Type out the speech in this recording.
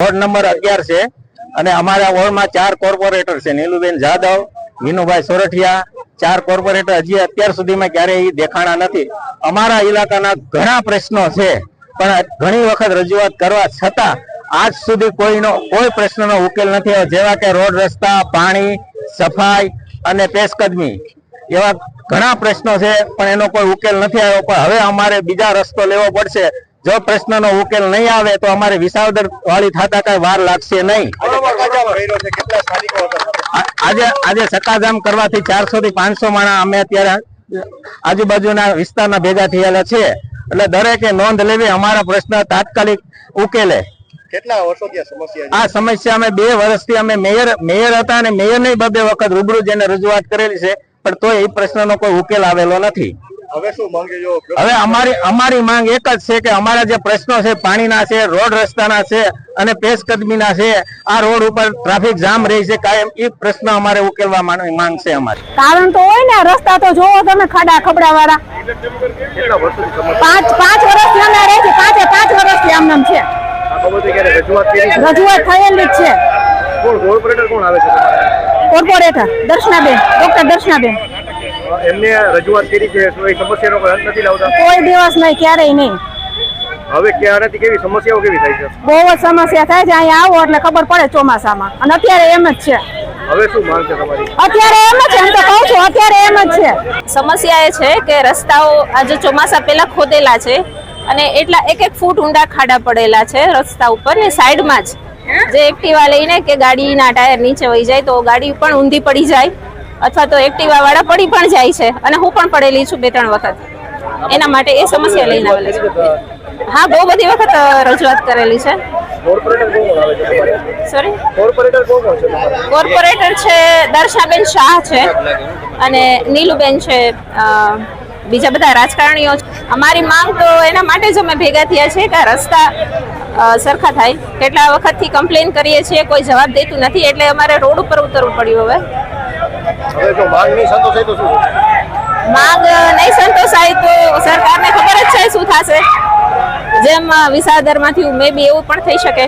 Ward number 11 છે અને અમારા વોર્ડમાં 4 કોર્પોરેટર છે, નીલુબેન જાદવ, વિનુભાઈ સોરઠિયા, 4 કોર્પોરેટર હજી અત્યાર સુધીમાં ક્યારેય દેખાણા નથી। અમારા ઇલાકાના ઘણા પ્રશ્નો છે, પણ ઘણી વખત રજૂઆત કરવા છતાં આજ સુધી કોઈ પ્રશ્નનો ઉકેલ નથી આવ્યો, જેવા કે રોડ રસ્તા, પાણી, સફાઈ અને પેશકદમી એવા ઘણા પ્રશ્નો છે, પણ એનો કોઈ ઉકેલ નથી આવ્યો। પણ હવે અમારે બીજા રસ્તો લેવો પડશે। જો પ્રશ્નનો ઉકેલ નહીં આવે તો અમારે વિસાવદર વાળી થતા કઈ વાર લાગશે નહીં। આજે સકાજામ કરવાથી 400 થી 500 માણસ અમે અત્યારે આજુબાજુના વિસ્તારના ભેગા થયેલા છે, એટલે દરેકે નોંધ લેવી, અમારા પ્રશ્ન તાત્કાલિક ઉકેલે। કેટલા વર્ષોથી સમસ્યા આ સમસ્યા અમે 2 વર્ષથી અમે મેયર હતા અને મેયર ને 2 વખત રૂબરૂ જઈને રજૂઆત કરેલી છે, પણ તોય એ પ્રશ્નનો કોઈ ઉકેલ આવેલો નથી। હવે શું માંગે છો? હવે અમારી માંગ એક જ છે કે અમારા જે પ્રશ્નો છે, પાણીના છે, રોડ રસ્તાના છે અને પેશકદમીના છે, આ રોડ ઉપર ટ્રાફિક જામ રહી છે કાયમ, એ પ્રશ્ન અમારે ઉકેલવા માંગ છે અમારી। કારણ તો હોય ને, રસ્તા તો જોવો તમે, ખાડા ખબડા વાળા। કેટલા વર્ષોથી સમસ્યા? 5 વર્ષથી અમે રહે છે, 5 વર્ષથી આમ નામ છે। આ બાબતે ક્યારે રજૂઆત કરી? રજૂઆત થયેલી જ છે। કોર્પોરેટર કોણ આવે છે? કોર્પોરેટર દર્શનાબેન, ડોક્ટર દર્શનાબેન। એમને રજૂઆત કરી છે, તો એ સમસ્યાનો કોઈ હલ નથી લાવતા? કોઈ દિવસ નહીં, ક્યારેય નહીં। હવે ક્યારેથી કેવી સમસ્યાઓ કેવી થાય છે? બહુ જ સમસ્યા થાય છે, અહીંયા આવો એટલે ખબર પડે ચોમાસામાં, અને અત્યારે એમ જ છે। હવે શું માંગ છે તમારી? અત્યારે એમ જ છે, એમ તો કહું છું, અત્યારે એમ જ છે। સમસ્યા એ છે કે રસ્તાઓ આજે ચોમાસા પહેલા ખોદેલા છે અને એટલા 1-1 ફૂટ ઊંડા ખાડા પડેલા છે રસ્તા ઉપર ને સાઈડમાં જ, જે એક્ટિવા લઈને કે ગાડીના ટાયર નીચે વહી જાય તો ગાડી પણ ઊંધી પડી જાય, અથવા તો એક્ટિવા વાળા પડી પણ જાય છે, અને હું પણ પડેલી છું 2-3 વખત। એના માટે એ સમસ્યા લઈને આવેલા છે। હા, બહુ બધી વખત રજૂઆત કરેલી છે। સોરી, કોર્પોરેટર છે દર્શાબેન શાહ છે અને નીલુબેન છે, બીજા બધા રાજકારણીઓ છે। અમારી માંગ તો એના માટે જ અમે ભેગા થયા છે કે રસ્તા સરખા થાય। કેટલા વખતથી કમ્પ્લેન કરીએ છીએ, કોઈ જવાબ દેતું નથી, એટલે અમારે રોડ ઉપર ઉતરવું પડ્યું। હવે જો માંગ નહીં સંતોષાય તો શું? માંગ નહીં સંતોષાય તો સરકારને ખબર જ છે શું થશે, જેમ વિસાવદરમાંથી મે બી એવું પણ થઈ શકે।